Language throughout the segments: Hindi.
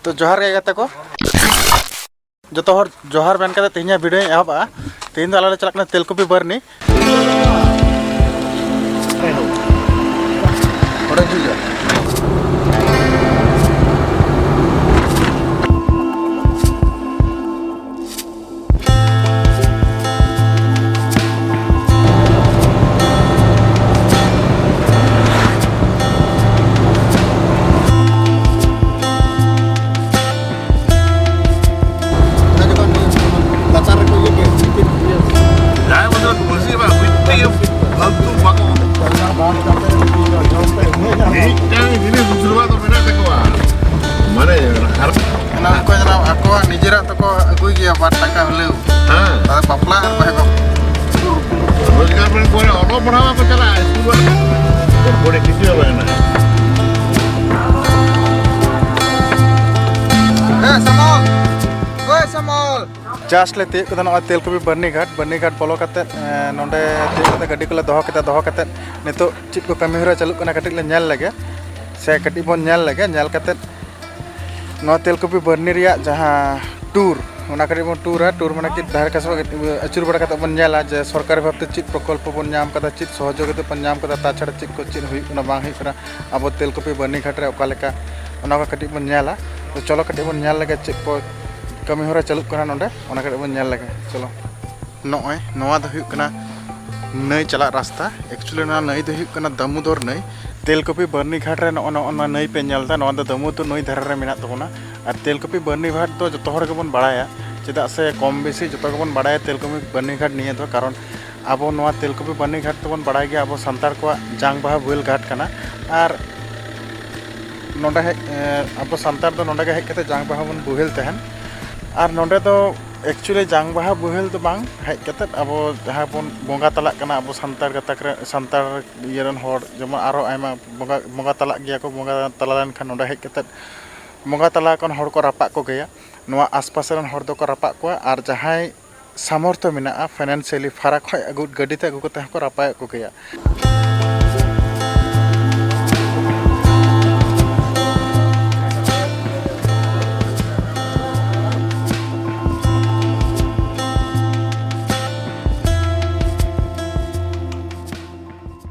तो जोहार के गाते को जो तो जोहार बेन का तेज वीडियो एहबा तेज आले चलना तेलकुपी बरनी निजेरा तक अगुई गया बार टाका हले बापला रोजगार अलो पढ़ावा को चला स्कूल जस्ट ले तीक तेलकुपी बर्नी घाट बोलो नोडे गाड़ी को दहो नितो चीज को कमी हरा चालू कटिक ले नेल लगे से कटिक बन नेल लगे नेल तेलकुपी बर्नी जहाँ टूर कटिक बन टूर माने कि धार कास अचूर बड़ा बन नेला जे सरकारी भावते चीज प्रकल्प बन नाम कदा चीज सहयोगिता बन नाम कदा ताछाड़ा चीज को चीज हुई बांग हुई अब तेलकुपी बर्नी घाट रे ओकालेका कटिक बन नेला तो चलो कटिक बन नेल लगे चीज को कमी हरा चालू नोडे कटिक बन नेल लगे चलो नॉय नोआ दो हुई कना नई चला रास्ता एक्चुअली ना नई दो हुई कना दामोदर नई तेलकुपी बर्नी घाट रे नई पे नेलदा दामोदर नई धारा रे मेना तबोना और तेलकुपी बर्नी घाट तो जो हर गेबन बाड़ाया चेदा से कम बेसी जो गेबन बाड़ाया तेलकुपी बर्नी घाट निये दो कारण अब नोआ तेलकुपी बर्नी घाट तबन बाड़ाय गया अब सांतार को जांग बाहा बुल घाट कना और नोडे अब सांतार दो नोडे हेज कते जांग बाहा बन बुहेल तहन और नोडे दो एक्चुअली जांग बाहा बुहेल तो बांग हेज कते अब जहाँ बन बंगा तलाक कना अब सांतार गतक रे सांतार इयरन हर जेमन आरो आयमा बंगा तलाक गया को बंगा तला लेन खान नोडे हेज कते बंगा तला कन हर को रापा को गया नोआ आसपास रन हर दो को रापा को और जहाँ सामर्थ्य मेना फाइनेंशियली फाराक खय अगु गाड़ीते अगु कते को रापा को गया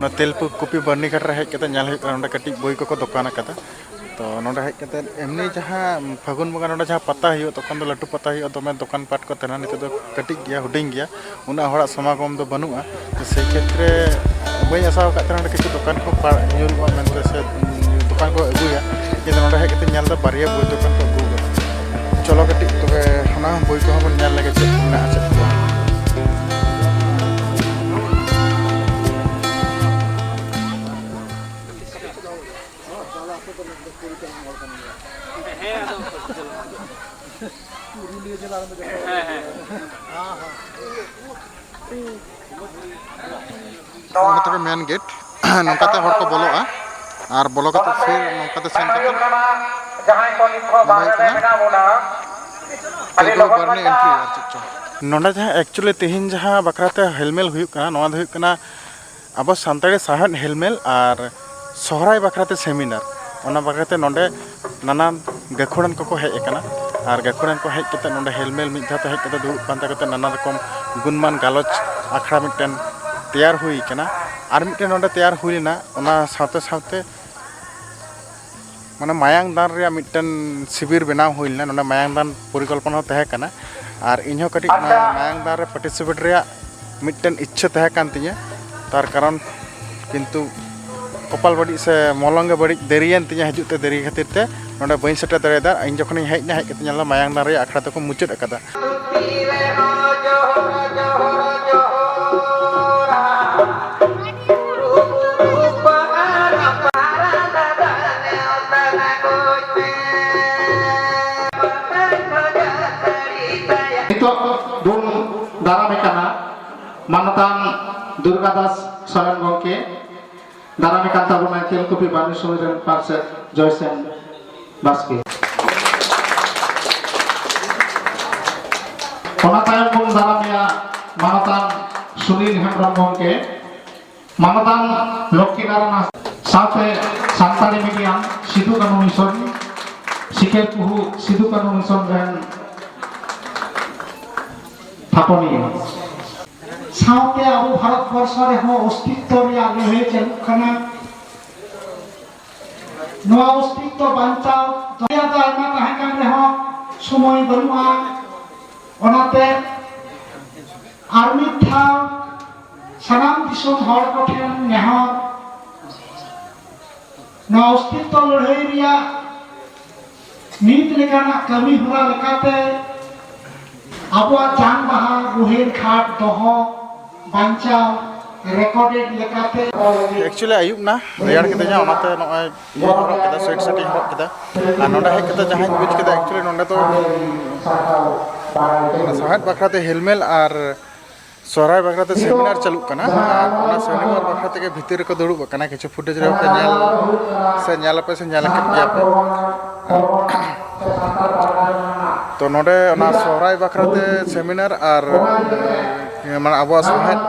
तेलकुपी बर्नी घाट रे हेज कटिक बई को दुकान तो नोडे हेज कते एमनी जहाँ फागुन बंगा नोडे जहाँ पता हो तखन लाटू पता हो दमे दुकान पाट को तेना नित कटिक गया हुडिंग गया उना हड़ा समागम दो बनुआ तो से क्षेत्र बई आशा करते किछु दुकान को न्यूरुआ मेनते से दुकान को अगुया कि नोडे हेज कते नेल दा बारिया बई दुकान को अगु चलो कटिक तबे ओना बई को बन नेल लगे चेक ना चेक मेन गेट नौकाते हर को बोलोआ और बोलो कते फिर नौकाते सेन कते जहां को बर्नी एंट्री और चिचो नोडा जहां एक्चुअली तेहिन जहां बकराते हेलमेल हुई कना नोआ हुई कना अब सांताड़ी साहन हेलमेल और सोहराय बकराते सेमिनार ओना बकराते नोडे नाना गाखुड़न को हेज कना और गाखुड़न को हेज कते नोडे हेलमेल मिद धाते हेज कते दुड़ुब पांता कते नाना रकम गुणमान गालोच आखड़ा मिटन तैयार हुई कना और मिटन नोडे तैयार हुईना ओना साथे साथे माने मायांग दान रे मिटन शिविर बनाव हुईना नोडे मायांग दान परिकल्पना तहे कना और इन्हो कटी मायांग दान रे पार्टिसिपेट रे मिटन इच्छा तहे कान तिया तार कारण किंतु कपाल बड़ी से मलंगे बड़ी देरियन तिया हजुते देरी खातिर ते नोडे बई सेटे दरेदा इन जखन हेज कते नेला मायांग दान रे आखड़ा तको मुचाद अकादा मानतान दुर्गा दास सरन गंके दारामी कांताबुना तेलकुपी बानी समितिन पार्षद जयसेन बास्के ओनातायम बन दारामिया मानतान सुनील हेम्ब्रम गंके मानतान लक्ष्मी नारायण साथे सांताली मीडियम सिधु कानू मिशन सिकेर कुहू सिदु कानू मिशन रन थापनिया साउते अब भारत वर्ष रे हो अस्तित्व रे आगे हे चलु खाना नवा अस्तित्व बांचाव दया दा आयमा ताहे कान रे हो समय बनुआ ओनाते आर्मी था सनाम दिसोम हर को ठेन नेहर नवा अस्तित्व लड़ाई रिया नीत लेकाना कमी हुआ लेकाते आबुआ जान बहा गुहेर खाट दोहो बांचाव रेकॉर्डेड लेकाते एक्चुअली आयुब ना रेयार के ᱛᱮ ᱚᱱᱟᱛᱮ ᱱᱚᱜᱼᱚᱭ ᱦᱚᱨᱚᱜ ᱠᱮᱫᱟ ᱥᱩᱭᱮᱴ ᱥᱟᱨᱴ ᱤᱧ ᱦᱚᱨᱚᱜ ᱠᱮᱫᱟ ᱟᱨ ᱱᱚᱰᱮ ᱦᱮᱡ ᱠᱟᱛᱮ ᱡᱟᱦᱟᱸᱧ ᱵᱩᱡᱽ ᱠᱮᱫᱟ एक्चुअली ᱱᱚᱰᱮ ᱫᱚ ᱥᱟᱦᱮᱫ ᱵᱟᱠᱷᱨᱟᱛᱮ ᱦᱮᱞᱢᱮᱞ ᱟᱨ ᱥᱚᱦᱨᱟᱭ ᱵᱟᱠᱷᱨᱟᱛᱮ ᱥᱮᱢᱤᱱᱟᱨ ᱪᱟᱞᱩᱜ ᱠᱟᱱᱟ ᱟᱨ ᱚᱱᱟ ᱥᱮᱢᱤᱱᱟᱨ ᱵᱟᱠᱷᱨᱟ ᱛᱮᱜᱮ ᱵᱷᱤᱛᱤᱨ ᱨᱮᱠᱚ ᱫᱩᱲᱩᱵ ᱟᱠᱟᱱᱟ ᱠᱤᱪᱷᱩ ᱯᱷᱩᱴᱮᱡ ᱨᱮ ᱯᱮ ᱧᱮᱞᱟᱯᱮ ᱥᱮ ᱧᱮᱞ ᱟᱠᱟᱫ ᱜᱮᱭᱟᱯᱮ तो नोडे ना सोहराय बखराते सेमिनार और माने अब साहेद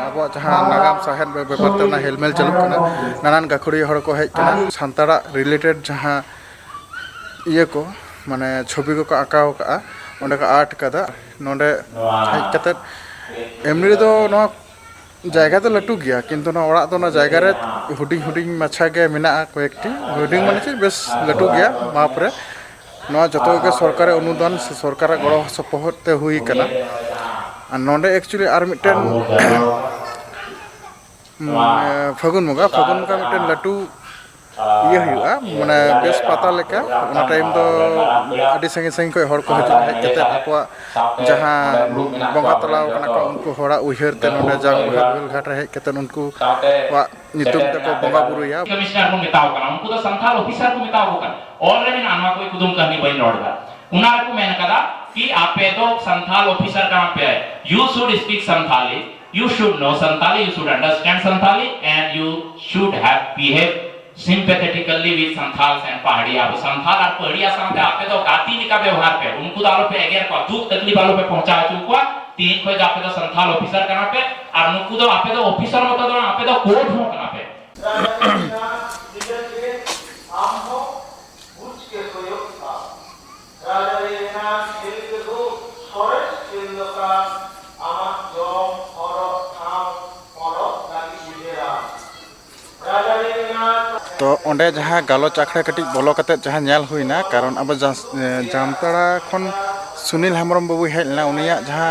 अब जहाँ नागाम साहेद बेपारते ना हेलमेल चलुक कना नानान गाखुड़ी हड़ को हेज कना सानताड़ा रिलेटेड जहाँ इये को माने छवि को आँकाव का ओंडे को आर्ट कदा नोडे हेज कते एमनी दो नो जायगा तो लटू गया किंतु ना ओड़ा तो ना जायगा रे हुडिंग हुडिंग माछा के मेना कयेकटी हुडिंग माने चे बेस लटू गया माप रे नवा जतो के सरकार अनुदान से सरकार गड़ो सपोहट ते हुई कना नोंडे एक्चुअली आर मिटेन फागुन मुगा मिटेन लटू ये हुआ माने बेस पता लेका उना टाइम दो अडी संगे संगे को हड़ को हजू हेज कते आपवा जहां बंगा तलाव कना को उनको हड़ा उहर ते नोंडे जाग बेल घाट रे हेज कते उनको वा नितुम ते को बंगा बुरुया कमिश्नर को मेताव कना उनको तो संथाल ऑफिसर को मेताव कना ऑलरेडी नानवा कोई कुदुम कहनी बइन रोडगा उनार को मैंने कहा कि आपे तो संथाल ऑफिसर कहां पे है you should speak Santhali you should know Santhali you should understand Santhali and you should have behave sympathetically with Santhals and पहाड़िया अब संथाल और पहाड़िया सामने आपे तो गाती निका व्यवहार पे उनको दालो पे अगेर को दुख तकलीफ वालों पे पहुंचा चुका तीन खोज आपे तो संथाल ऑफिसर कना पे और नुकु तो आपे तो ऑफिसर मत दो आपे तो कोर्ट हो कना पे तो ओंडे जहाँ गालोच आखड़ा कटी बोलो कते जहाँ न्याल हुईना कारण अब जामताड़ा खन सुनील हेम्ब्रम बाबू हेजना उनिया जहाँ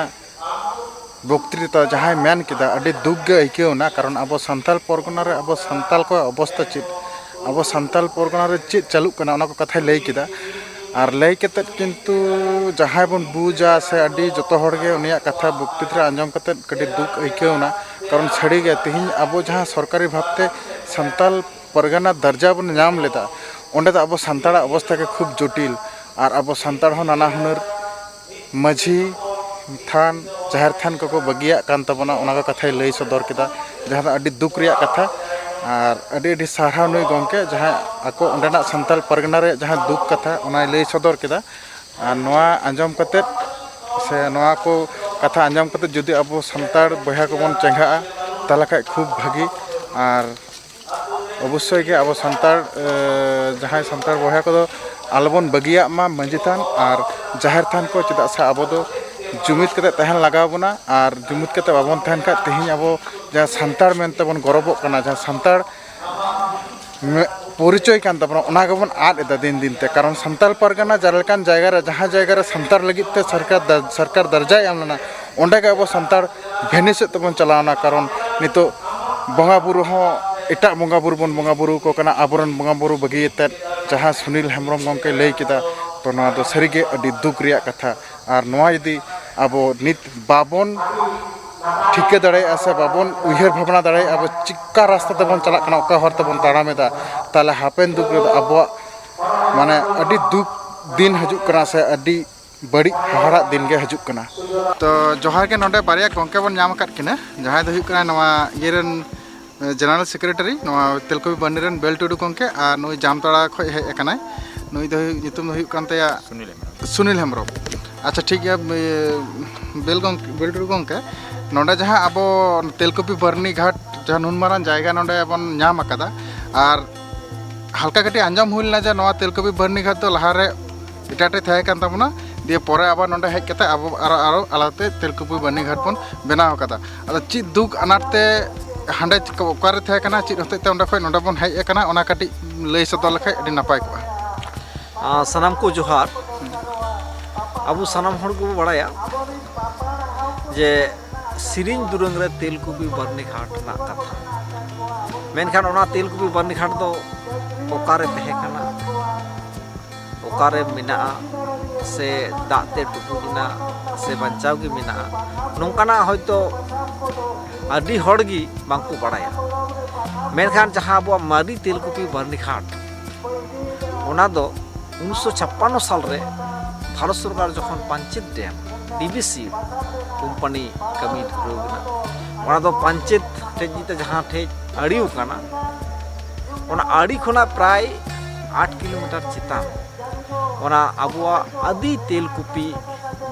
बक्तृता जहाँ मेन किदा अडी दुख गे आइकेउना कारण अब सान्ताल परगना रे अब सान्ताल को अवस्था चित अब सान्ताल परगना रे चित चालुक कना ओना को कथा लई किदा और लई कते किंतु जहाँ बन बुझा से अडी जतो हड़गे उनिया कथा बक्तृता आंजम कते कटी दुख आइकेउना कारण छड़ी गे तिहिं अब जहाँ सरकारी भावते सान्ताल परगना दर्जा बन नाम लेदा ओंडे अब सान्ताड़ा अवस्था के खूब जटिल और अब सान्ताड़ हो नाना हुनर माझी थान जाहिर थान को बगिया कान तबना ओना को कथा लई सदर केदा जहाँ अडी दुख रिया कथा और अडी साराव नुई गमके जहाँ आको ओंडेना सान्ताल परगना रे जहाँ दुख कथा ओना लई सदर केदा और नोआ आंजम कते से नोआ को कथा आंजम कते जदि अब सान्ताड़ बया को बन चेंगा ताला खाय खूब भागी और अवश्य के अब सान्ताड़ जहाँ सान्ताड़ बया को आलबन बगिया मा मंजी थान और जाहिर थान को चेदा से अब दो जुमिद कते तहन लगाव बना और जुमिद कते बाबन तहन का तेहिं अब जहाँ सान्ताड़ मेनते बन गौरवोग कना जहाँ सान्ताड़ परिचय कान तबना ओना गेबन आद एदा दिन दिन ते कारण सान्ताल परगना जारलकान जायगा रे जहाँ जायगा रे सान्ताड़ लगित ते सरकार दर्जा एम लेना ओंडे के अब सान्ताड़ भेनिस तबन चलावना कारण नितो बंगा बुरु हो एटा बंगा बुरु बन बंगा बुरु को कना आबरन बंगा बुरु बगियते जहाँ सुनील हेम्ब्रम गमके लई किदा तो नोआ दो सरीगे अडी दुख रिया कथा और नोआ यदि अब नित बाबन ठिके दाड़े से बाबन उहर भावना दाड़े अब चिक्का रास्ता तबन चला कना ओका हर तबन ताड़ामेदा ताले हापेन दुख रे अब माने अडी दुख दिन हजुक कना से अडी बड़ी हाड़ा दिन के हजुक कना तो जोहार के नोडे बारिया गंके बन नाम काट किना जहां दो हुक कना नवा येरन जनरल सेक्रेटरी नवा तेलकोबी बंडीरन बेल टुडू गंके और नुई जामताड़ा खय हेज कनाय नुई दो नितुम दो हुक कान तया सुनील हेम्ब्रम अच्छा ठीक है बेल टुडू गंके नोडे जहाँ अब तेलकोपी बर्नी घाट जहाँ नुनमारान जायगा नोडे बन नाम अकादा और হালকা কাটি আঞ্জম হইলনা যে নয়া তেলকুপি বার্নি ঘাট তো লাহারে এটাতে থাকে কান তাবনা দিয়ে পরে আবার নন্ডে হেজ কাতে আবো আরো আলাদা তেলকুপি বার্নি ঘাট বন বেনাও কাদা আদো চিত দুক আনারতে হান্ডে ওকারে থাকে কানা চিত হতেতে অন্ডে খয় নন্ডে বন হেজ কানা ওনা কাটি লই সদল লেখাय আᱹᱰᱤ নাপাय ᱠᱚᱜᱼᱟ सानाम को जोहार अबू सानाम हर को बड़ाया जे सिरिंज दुरंग रे तेलकुपि बारनी घाट ना कथा मेनखान ओना तेलकुपि बारनी घाट दो ओकारे तहे कना ओकारे मिना से दाते टुकुना से बंचाव की मिना नोंकाना होयतो आदि हड़गी बांको बड़ाया मेनखान जहां अबो मारी तेलकुपि बारनी घाट ओना दो 1956 साल रे भारत सरकार जखन पंचायत डैम डीबीसी कोम्पानी कमी धुरौना ओना दो पंचायत ठेजिते जहां ठे आड़िउ काना ओना आड़ी खना प्राय 8 किलोमीटर चितान ओना अबुआ आदि तेलकुपि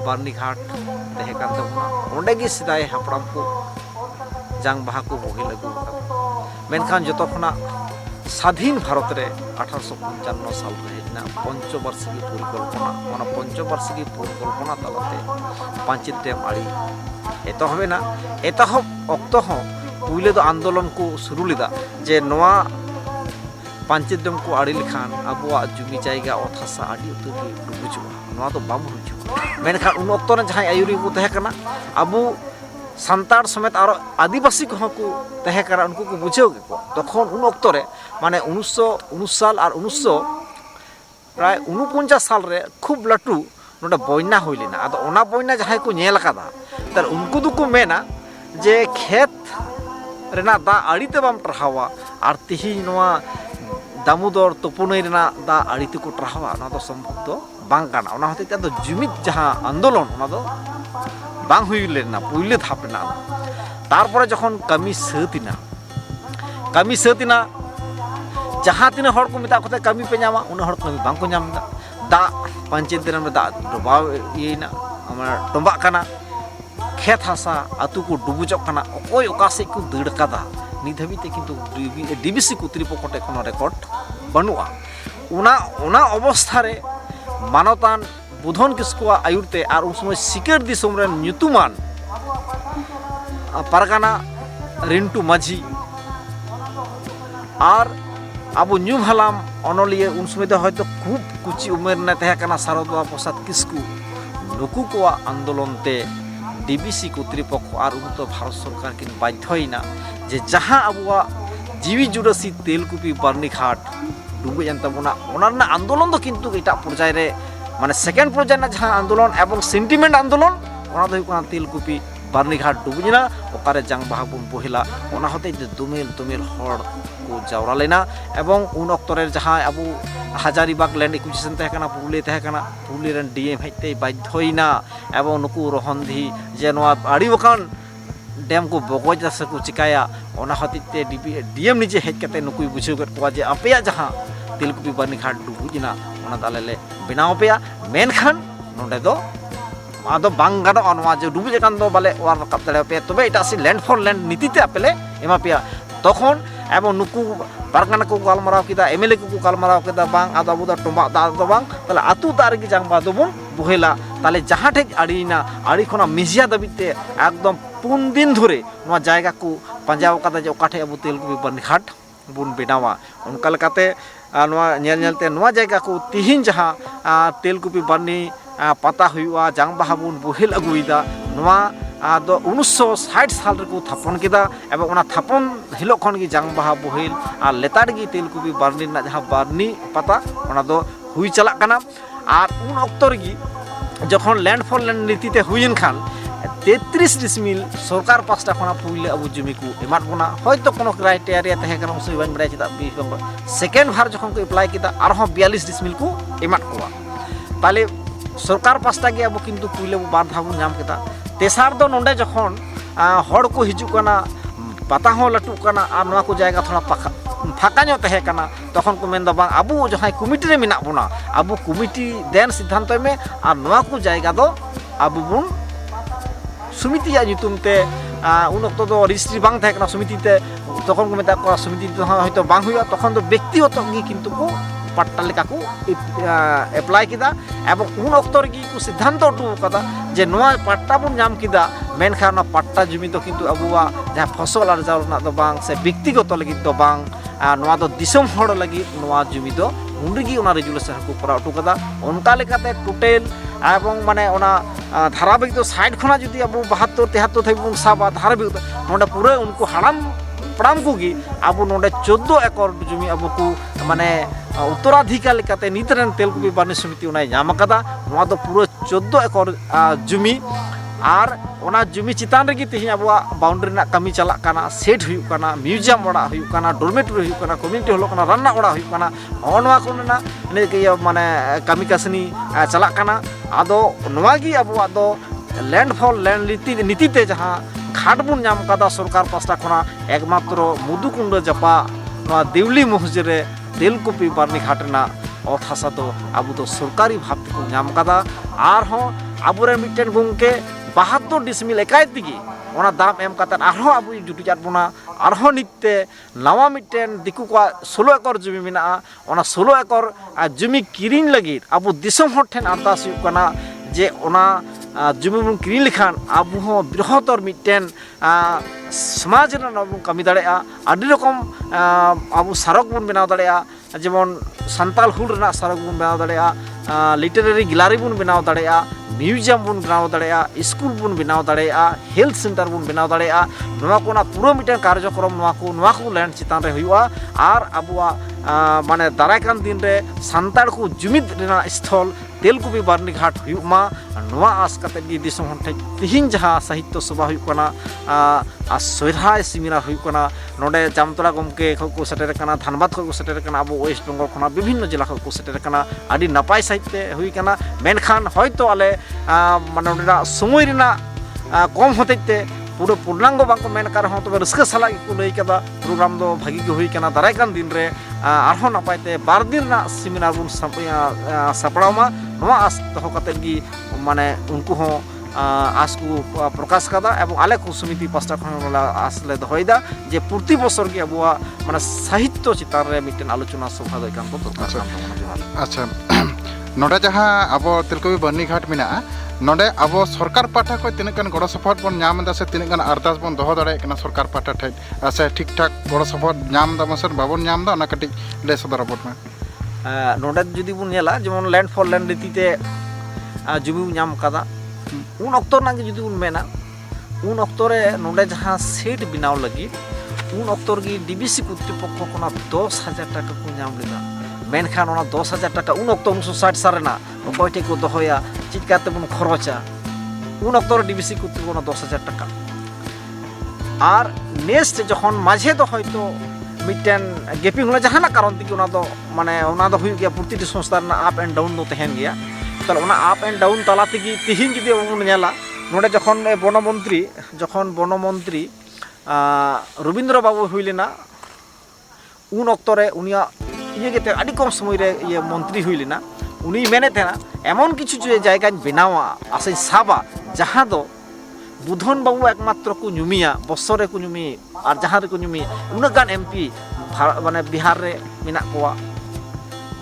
बारनी घाट तहे कान तबना ओंडे गे सिदाय हापड़ाम को जांग बाहा को बोहिल लगु मेनखान जतो खना स्वाधीन भारत रे 1855 साल रे हेजना पंचवार्षिकी परिकल्पना पंचवार्षिकी परिकल्पना तलते पंचायत डैम आड़ी एतहबेना एतहब अक्तो हो पुइले दो आंदोलन को शुरू लेदा जे नवा पंचायत डैम को आड़ी लेखान अबुआ जुमी जायगा अत हासा आड़ी उतर डुबुजुआ नवा तो बाम रुजु मेनखान उन अक्तो ने जहां आयुरी को तहे कना अबु सान्ताड़ समेत और आदिवासी को तहे करा उनको को बुझेव को तखन उन अक्तो रे माने 1919 साल और 1900 प्राय 49 साल रे खूब लटू नोडे बन्या होइलेना आदो ओना बन्या जहां को नेल कादा तर उनको दुको मेना जे खेत रेना दा आड़ीते बाम टरहावा और तिही नोआ दामोदर तोपुनई रेना दा आड़ीते को टरहावा ना तो संभव तो बांग काना ओना होते तो जुमित जहां आंदोलन ओना दो बांग हुइलेना पुइले थापना तारपरे जखन कमी सतिना जहाँ तीन हड़ को मिता कते कमी पे नामा उन हड़ कमी बांग को नामदा दा पंचायत दिन में दा डोबाव येना हमरा टोंबा काना खेत हासा आतु को डुबुजक काना ओय ओकासे को दड़ कादा नि धबिते किंतु डीबीसी कর্তৃপক্ষতে কোনো রেকর্ড বানুয়া उना अवस्था रे मानवतान बुधन किसकुआ आयुरते और उन समय सिकर दिसम रे ᱧᱩᱛᱩᱢᱟᱱ पारगाना रिंटू माझी और अब ᱧᱩᱢ हालाम अनलिए उन समय तो हयतो खूब कुची उमेर ने तहे काना शारदा प्रसाद किस्कू नुकु को आंदोलन ते डीबीसी কর্তৃপক্ষ और उन तो भारत सरकार किन बाध्यना जे जहां अबुआ जीवी जुड़सी तेलकुपि बारनी घाट डुबे जान तबना ओना आंदोलन तो किंतु एटा पर्याय रे माने सेकेंड पर्याय ना जहां आंदोलन एवं सेंटिमेंट आंदोलन ओना दो हुकना तेलकुपि बारनी घाट डुबुजना ओकारे जांग बाहा बन बहिला ओना होते दुमेल हड़ को जावरा लेना एवं उन अक्तरे जहां अबु हजारीबाग लैंड एक्विजिशन तहे काना पुरुलिया रेन डीएम हेते बाध्यना एवं नुकु रोहनधी जे नोआ आड़ीवकान डैम को बगज से को चिकाया ओना हतिते डीएम निजे हेज कते नुकुई बुझेव कत कोआ जे आपेया जहां तेलकुपि बारनी घाट डुबुजना ओना दाले बनाव पेया मेनखान नोंडे दो आदो बांग गानो अनवा जे डुबुज कान दो बाले वार रकाब दड़े पे तबे एटा सि लैंड फॉर लैंड नीतिते आपेले एमा पेया तखन एवं नुकु पारगाना को गालमाराव किदा एमएलए को गालमाराव किदा बांग आदो अबु दा टोंबा दा दो बांग तले आतु दार गी जांग बा दोबन बहेला ताले जहां ठेज आड़ीना आड़ी खना मिजिया दबिते एकदम 3 दिन धरे नवा जायगा को पंजाब कादा जे ओकाठे अबु तेलकुपि बारनी घाट बुन बेनावा उनका लकाते नवा नेलते नवा जायगा को तिहिन जहां तेलकुपि बारनी पता हुआ जांग बाहा बुन बहेल अगुइदा नवा आदो 1960 साल रे को थापन केदा एबं ओना थापन हिलो खन गी जांग बाहा बहेल आ लेतार गी तेलकुपि बारनी ना जहां बारनी पता ओना दो हुई चला काना और उन अक्तर गी जखन लैंड फॉर लैंड नीतिते हुइन खान 33 डिसमिल सरकार पास्टा खना पुइले अबु जमी को एमात बना हयतो कोनो क्राइटेरिया तहे काना उसै बान बराय चिता सेकेंड भार जखन को अप्लाई किदा आरो 42 डिसमिल को एमात कोआ ताले सरकार पास्टा गे अब किंतु पुइले बार धाव नाम केदा तेसार दो नोंडे जखन हड़ को हिजु कना पता हो लटू कना और नवा को जायगा थोड़ा फाका नो तहे कना तखन को मेन दो बांग अबु जहां कमिटी रे मिना बना अबु कमिटी देन सिद्धांत में और नवा को जायगा दो अबु बुन समिति या ᱧᱩᱛᱩᱢ ते उन अक्तो दो रजिस्ट्री बांग तहे कना समिति ते তখন কো মেতা কোয়া সমিতি হয়তো বাং হুইয়া তখন তো ব্যক্তিগত গি কিন্তু কো পাট্টা লেখা কো এপ্লাই কিদা এবং উন অক্ত রেগি কো সিদ্ধান্ত উঠু কাদা যে নোয়া পাট্টা বন নাম কিদা মেনখান না পাট্টা জমি তো কিন্তু আবুয়া যা ফসল আরজাও না তো বাং সে ব্যক্তিগত লাগি তো বাং নোয়া তো দিসম হড় লাগি নোয়া জমি তো উন্ডিগি ওনা রেজুলেশন কো করা উঠু কাদা অনকা লেখাতে টোটাল এবং মানে ওনা ধারাবাহিক তো সাইড খনা যদি আবু 72 73 থাইবুন সাবা ধারাবাহিক নোডা পুরো উनको হারাম पड़ाम को गी अब नोडे 14 एकड़ जमी अब को माने उत्तराधिकार लेकाते नीतरेन तेलकुपी बानी समिति उनाय नाम कदा नोआ दो पूरा 14 एकड़ जमी और ओना जमी चितान रेगी तेही अबवा बाउंड्री ना कमी चला काना सेट हुयु काना म्यूजियम ओड़ा हुयु काना डोरमेटरी हुयु काना कम्युनिटी हॉल काना रन्ना ओड़ा हुयु काना ओनवा कोना ने माने कमी कसनी चला काना आदो नोआगी अबवा दो लैंडफॉल लैंड नीति ते जहां घाट बन नाम कदा सरकार पास्टा खना एकमात्र मुदुकुंड जपा नोआ देवली मस्जिदे तेलकुपी बारनी घाटना अत हासा दो आबो दो सरकारी भाव को नाम कदा आर हो आबोरे मिटेन गुंके 72 डिसमिल एकाय तिगी ओना दाम एम काता आरो आबो जुटु जात बना आरो नित्ते नवा मिटेन दिकु को 16 एकड़ जमी मेना ओना 16 एकड़ जमी किरिन लगी आबो दिसम हर ठेन अरदास हुयु कना जे ओना जमी बन किरिन लेखान आबो हो बृहत्तर मिटेन समाज बन कमी दाड़ेया आदि रकम आबो सारक बन बनाव दाड़ेया जेमन सान्ताल हुल रना सारक बन बनाव दाड़ेया लिटारेरी गैलारि बन बनाव दाड़ेया म्यूजियम बन बनाव दाड़ेया स्कूल बन बनाव दाड़ेया हेल्थ सेंटर बन बनाव दाड़ेया नोआ कोना पूरा मिटेन कार्यक्रम नोआ को लैंड चितान रे हुआ और आबुआ माने दारायकान दिन रे सान्ताड़ को जुमिद रेना स्थल तेलकुपी बारनी घाट हुआ नोआ आस कते गी दिसम हटे तिहिन जहां साहित्य सभा हुआ सोहराय सिमिनार हुआ नोडे जामतला गमके को सेटेर कना धानबाद को सेटेर कना अब वेस्ट बेंगल खना विभिन्न जिला को सेटेर कना आदि नपाय साहित्य हुई कना मेनखान हयतो आले माने नोडा समय रेना कम होतेते पूरा पूर्णांग बांको मेन कार हो तबे रस्क साला को लई कदा प्रोग्राम दो भागी के हुई कना दारायकान दिन रे आरहो नपायते 12 दिन ना सेमिनार बुन सापड़ामा नोआ आस दहो कते गी माने उनको हो आस को प्रकाश कदा एवं आले को समिति पास्टा खन आस ले दहोइदा जे प्रति बছর गे अबुआ माने साहित्य चितार रे मिटेन आलोचना सभा दो कान तो अच्छा नोडा जहां अब तेलकुपी बारनी घाट मिना नोडे अब सरकार पाठा को तिनकान गड़ सपोर्ट बन नाम दा से तिनकान अरदास बन दहो दाड़े कना सरकार पाठा ठे से ठीक ठाक गड़ सपोर्ट नाम दा मसर बाबन नाम दा ना कटी ले सदर बट में नोडे जुदी बुन नेला जेमन लैंड फॉर लैंड रीतिते जुमी नाम कदा उन अक्तर ना जुदी बुन मेना उन अक्तरे नोडे जहां सेट बिनाव लगी उन अक्तर की डीबीसी कर्तृपक्ष कोना 10,000 टाका को नाम लेदा मेनखान 10,000 टाका उन अक्तर 1960 सारेना अकयटे को दहोया चिकाते बन खरचा उन अक्तर डीबीसी कर्तृपक्ष 10,000 टाका और नेक्स्ट जखन माझे तो हयतो मिटेन गेपिंग होला जहाना कारण तिगी ओना दो माने ओना दो हुई गया प्रतिटी संस्था ना अप एंड डाउन दो तहन गया तल ओना अप एंड डाउन तला तिगी तिहिन जुदी बन नेला नोडे जखन बनमंत्री रवींद्र बाबू हुईलेना उन अक्तरे उनिया ये गेते आदि कम समय रे ये मंत्री हुईलेना उनी मेने तेना एमन किछु जायगा बनावा आसे साबा जहां दो बुधन बाबू एकमात्र को नुमिया बसरे को नुमी और जहां रे को नुमी उनगान एमपी माने बिहार रे मेना कोआ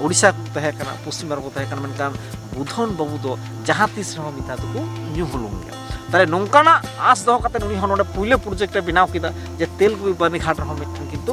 ओडिशा को तहे कना पश्चिम बंगाल को तहे कना मेनकान बुधन बाबू दो जहां तीस रहो मिता तो को न्यू हुलुंगे ताले नोंकाना आस दो कते उनी हनोडे पहिले प्रोजेक्ट रे बनाव किदा जे तेलकुपी बारनी घाट रहो मिटेन किंतु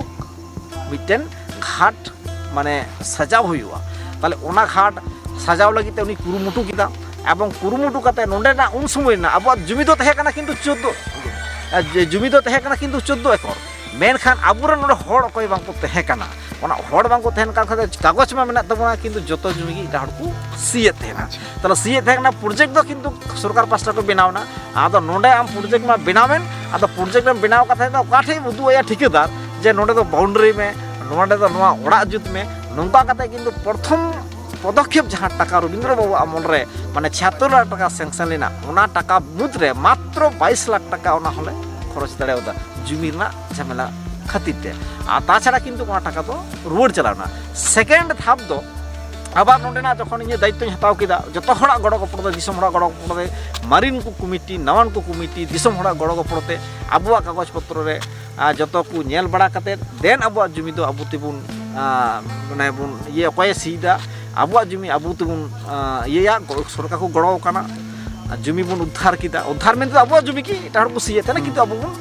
मिटेन घाट माने सजाव हुआ ताले ओना घाट सजाव लगिते उनी कुरुमुटु किदा एवं कुरुमुटु कते नोंडे ना उन समय ना अब जमी दो तहे कना किंतु 14 जमी दो तहे कना किंतु 14 एकड़ मेनखान आबुरे नोडे हड़ कोई बांको तहे कना ओना हड़ बांको तहन का कागज में मेना तबना किंतु जतो जमी गी इटा हड़ को सीए तहना तले सीए तहना प्रोजेक्ट दो किंतु सरकार पास्टा को बनावना आदो नोंडे आम प्रोजेक्ट में बनावेन आदो प्रोजेक्ट में बनाव कथा दो काठे उदु या ठिकेदार जे नोंडे दो बाउंड्री में नोंडे दो नोआ ओड़ा जुत में नोंका कथा किंतु प्रथम पदक्षेप जहां टाका रवींद्र बाबू आमल रे माने 76 लाख टाका सैंक्शन लेना ओना टाका मुद्रे मात्र 22 लाख टाका ओना हले खरच दाड़ेदा जुमिरना झमेला खातिर ते आ ताछाड़ा किंतु ओना टाका तो रुवाड़ चलावना सेकेंड धाप दो আবার নোডেনা যখন ইয়ে দায়িত্বই হাতাও কেদা যত হড়াগ গড় গপড়তে দিশম হড়াগ গড় গপড়তে মারিন কো কমিটি নাওয়ান কো কমিটি দিশম হড়াগ গড় গপড়তে আবুয়া কাগজ পত্র রে যত কো নেল বাড়া কাতে দেন আবুয়া জমি দো আবু তেবুন মানে বুন ইয়ে কয়ে সিদা আবুয়া জমি আবু তেবুন ইয়া সরকার কো গড় কানা জমি বুন উদ্ধার কিদা উদ্ধার মেনতে আবুয়া জমি কি এটা হড় কো সিয়ে তানা কিন্তু আবু বুন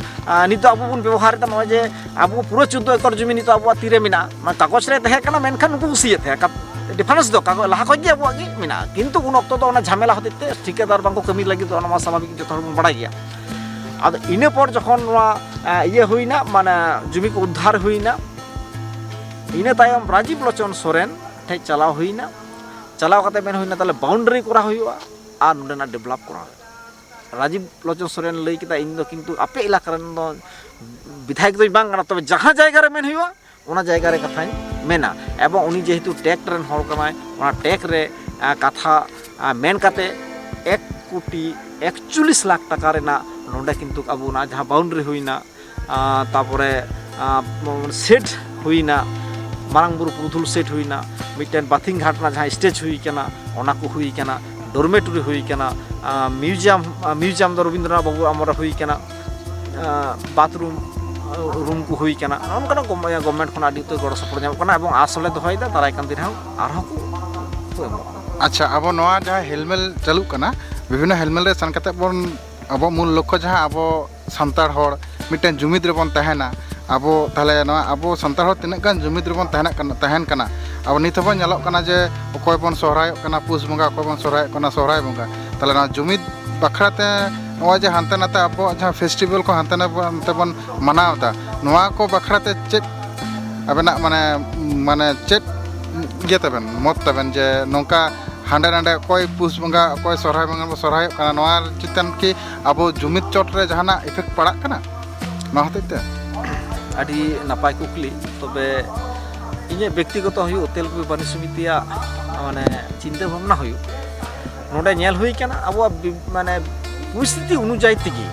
নিতো আবু বুন ব্যবহার তা নয় যে আবু পুরো 14 একর জমি নিতো আবুয়া তীরে মিনা মানে কাগজ রে তাহে কানা মেনখান উনকু সিয়ে তাহে ডিফারেন্স দো কাগজ লাহা কই আবুয়া কি মিনা কিন্তু উন অক্ত তো ঝামেলা হতেতে ঠিকাদার বাঙ্কো কমি লাগি তো অনমা স্বাভাবিক যত হড় বড় গিয়া আদ ইনে পর যখন ইয়ে হইনা মানে জমি কো উদ্ধার হইনা ইনে তায়ম রাজীব লোচন সোরেন ঠে চালাও হইনা চালাও কাতে মেন হইনা তাহলে বাউন্ডারি করা হইবা আর নোডেনা ডেভেলপ করা রাজীব লোচন সোরেন লই কিতা ইন দো কিন্তু আপে এলাকা রেন দো বিধায়ক দই বাং কানা তবে যাহা জায়গা রে মেন হইবা ওনা জায়গা রে কথাই মেনা এবং উনি যেহেতু টেক রেন হল কানায় ওনা টেক রে কথা মেন কাতে 1 কোটি 41 লাখ টাকা রেনা নোডে কিন্তু আবু না যাহা বাউন্ডারি হইনা তারপরে সেট হইনা মারাংবুরু পুরুধুল সেট হইনা মিটেন বাথিং ঘাট না যাহা স্টেজ হুই কেনা ওনা কো হুই কেনা ডরমেটরি হুই কেনা মিউজিয়াম দ রবীন্দ্রনাথ বাবু আমরা হুই কেনা বাথরুম रूम को हुई केना ओनकाना गवर्नमेंट खन आदि तो गड़ सपोर्ट जाम कना एवं आसले दहयदा दाराय कान दिन आरो को अच्छा अब नवा जहाँ हेलमेल चालू कना विभिन्न हेलमेल रे सन कते बन अब मूल लक्ष्य जहाँ अब सान्ताड़ हड़ मिटन जुमिद रे बन तहना अब ताले नवा अब सान्ताड़ हड़ तिनाक गान जुमिद रे बन तहन कना अब नित बन ñalok kana je okoy bon sohray kana pus bonga okoy bon sohray kana sohray bonga ताले ना जुमिद बखराते नवा जे हानते नाते अब जहाँ फेस्टिवल को हानते नाते बन मनावता नवा को बखराते चेक अबेना माने माने चेक गे तबेन मत तबेन जे नोंका हांडे नांडे कोई पुस बंगा कोई सोहराय बंगा सोहराय कना नवा चितन की अब जुमिद चोट रे जहाना इफेक्ट पड़ा कना ना होते आदि नापाय कुकली तबे इने व्यक्तिगत हुई तेलुगु बानी समितिया माने चिंता भावना हुई नोडे नेल हुई केना अब माने परिस्थिति अनुयायी तेगी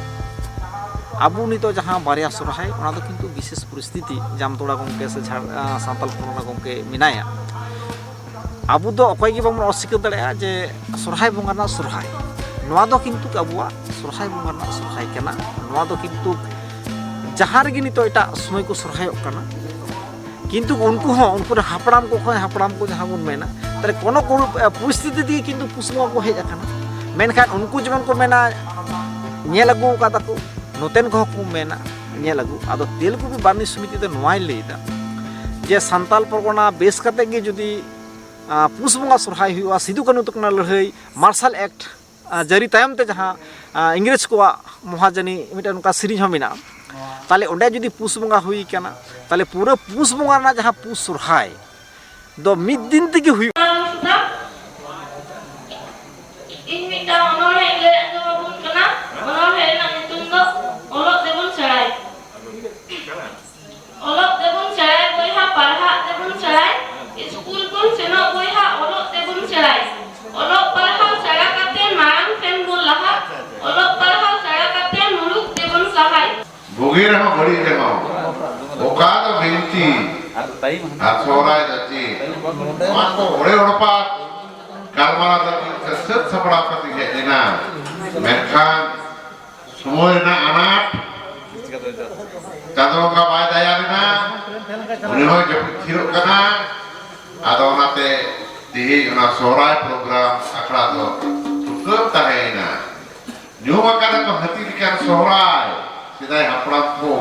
अब नित जहाँ बारिया सोहराय ओना दो किंतु विशेष परिस्थिति जामतोड़ा गंके से सान्ताल परगना गंके मिनाया अब दो अकय गे बामन अस्वीकार दाड़ेया जे सोहराय बंगा ना सोहराय नोआ दो किंतु अबुआ सोहराय बंगा ना सोहराय केना नोआ दो किंतु जहाँ रेगे नित एटा समय को सोहरायक कना किंतु उनको उनको हापड़ाम को जहाँ बन मेना तारे कोनो परिस्थिति दिए किंतु पुसमा को हेज आकाना मेनखान उनको जमन को मेना नेल अगु कादा को नोतेन को मेना नेल अगु आदो तेलुगु बानी समिति दो नोआय लेदा जे सान्ताल परगना बेस काते गे जुदी पुस बंगा सोहराय हुआ सिदु कानु तकना लड़ाई मार्शल एक्ट जारी तायम ते जहाँ इंग्रेज को महाजनी मिटा उनका सीरीज हम मेना ताले ओंडे जुदी पुस बंगा हुई केना ताले पूरा पुस बंगा ना जहाँ पुस सोहराय दो मिद दिन तेगे हुई इन मिटा ओनोरे ले अजमबुन कना ओनोरे ना नितुम दो ओलोक देबुन चढ़ाई बोइहा पढ़ा देबुन चढ़ाई स्कूल कुन सेनो बोइहा ओलोक देबुन चढ़ाई ओलोक पढ़ा चढ़ा काते मांग फेन बुन लहा ओलोक पढ़ा चढ़ा काते मुलुक देबुन सहाय बुगिर हम बड़ी जगह ओकाद बिनती सोहराय दची माको ओड़े ओड़पा कालमाला दर सत सपड़ा कति हेना मेनखान समय ना अनाट चादों का बाय दया लेना उन्हें हो जब थिरो कना आदो नाते दिही उना सोहराय प्रोग्राम अखड़ा दो तुकब तहेना न्यूमा का तो हती लिखा सोहराय सिदाय हपड़ा को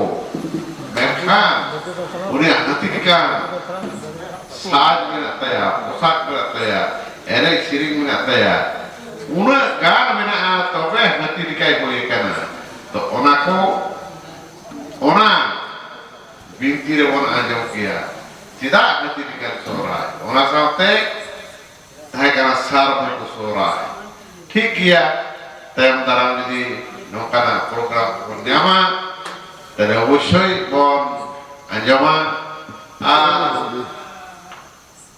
मेनखान उन्हें हती लिखा साज में तया पोशाक में तया एरे सिरिंग में तया उन्हें गान में ना तबे हती लिखा कोई करना तो ओना को ओना बिनती रे वन आजम किया चिदा हती लिखा सोहराय ओना साथे ताहे करना सार में को सोहराय ठीक किया तयम दाराम जदी नौकाना प्रोग्राम को न्यामा तेरे अवश्य बन आंजमा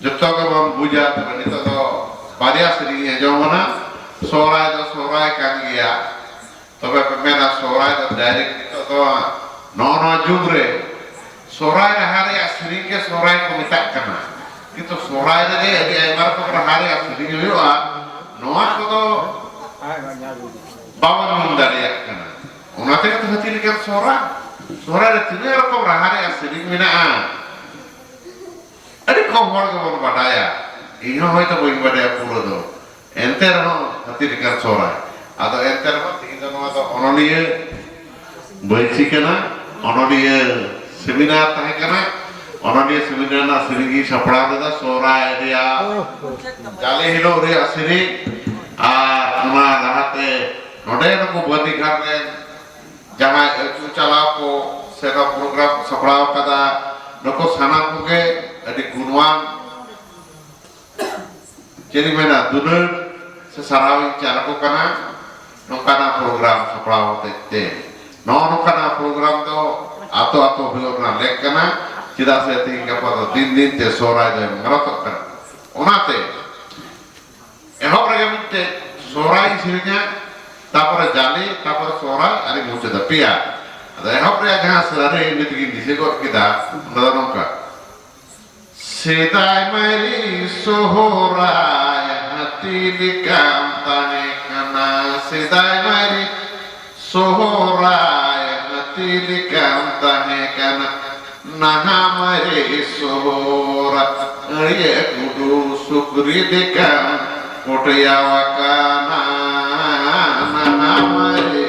जत्तो के बन बुझा तबे नितो तो बारिया सरी आंजमना सोहराय कान गया तबे मेना सोहराय तो डायरेक्ट नितो तो नौ जुग रे सोहराय हारे सरी के सोहराय को मिता कना কিন্তু সরাই রে আদি আইবার কো রাহারে আসলি হইবা নোয়া কো বাবা মন দাঁড়িয়ে কেনা ওনাতে তো হাতির কেন সরারে তিনে রকম রাহারে আসলি মেনাআ আরে কম হড় গবন বাডায়া ইনো হয়তো বই বাডায়া পুরো দো এনতে রহ হাতির কেন সরাই আদো এনতে রহ তিন জন তো অনলিয়ে বইছি কেনা অনলিয়ে সেমিনার তাহে কেনা অনলিয়ে সেমিনার না সিরিগি সাপড়া দাদা সরাই রিয়া জালে হিলো রে আসিরি আর ওনা লাহাতে নডে নকো বদি ঘাটে জামা একটু চালাও কো সেটা প্রোগ্রাম সাপড়াও কাদা নকো সানা কোকে আদি গুণওয়ান চেরি মেনা দুনুর সে সারাwi চালাকো কানা নকানা প্রোগ্রাম সাপড়াও হতে নকানা প্রোগ্রাম তো আতো আতো হইও না লেক কানা চিদা সে তিন গাপা দিন দিন তে সরাই দে মারাতক কানা ওনাতে এহব রেগে মিতে সরাই সিরিnya তারপরে জালি তারপরে সরাই আর মুচে দা পিয়া আদা এহব রে জাহাঁ সারে ইনি দিন দিছে গো কিদা নদা নকা সেদাই মারি সোহরাই হাতিলি কাম তানে কানা সেদাই মারি সোহরাই হাতিলি কাম তানে কানা নাহা মারি সোহরা আরিয়ে কুডু সুকরি দেকাম কোটয়া ওয়াকানা নাহা মারি